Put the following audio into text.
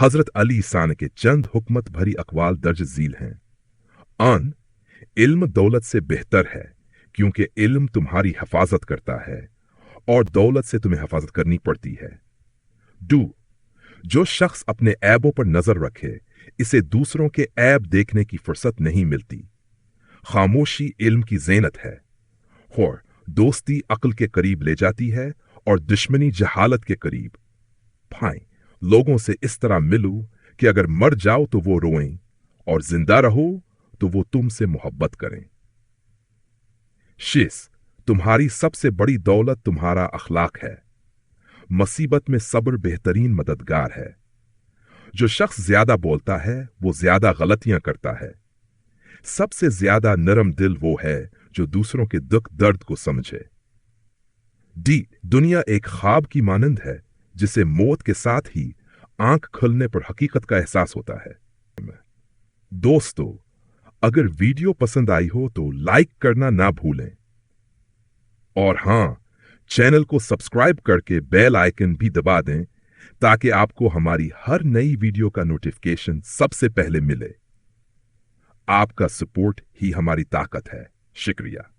हजरत अली सान के चंद हुकमत भरी अकवाल दर्ज झील हैं। अन इल्म दौलत से बेहतर है, क्योंकि इल्म तुम्हारी हिफाजत करता है और दौलत से तुम्हें हिफाजत करनी पड़ती है। डू जो शख्स अपने ऐबों पर नजर रखे, इसे दूसरों के ऐब देखने की फुर्सत नहीं मिलती। खामोशी इल्म की ज़ीनत है। और दोस्ती अक्ल के करीब ले जाती है और दुश्मनी जहालत के करीब। भाई, लोगों से इस तरह मिलो कि अगर मर जाओ तो वो रोएं और जिंदा रहो तो वो तुमसे मोहब्बत करें। शिस तुम्हारी सबसे बड़ी दौलत तुम्हारा अखलाक है। मुसीबत में सब्र बेहतरीन मददगार है। जो शख्स ज्यादा बोलता है वो ज्यादा गलतियां करता है। सबसे ज्यादा नरम दिल वो है जो दूसरों के दुख दर्द को समझे। डी दुनिया एक ख्वाब की मानंद है, जिसे मौत के साथ ही आंख खुलने पर हकीकत का एहसास होता है। दोस्तों, अगर वीडियो पसंद आई हो तो लाइक करना ना भूलें और हां, चैनल को सब्सक्राइब करके बेल आइकन भी दबा दें ताकि आपको हमारी हर नई वीडियो का नोटिफिकेशन सबसे पहले मिले। आपका सपोर्ट ही हमारी ताकत है। शुक्रिया।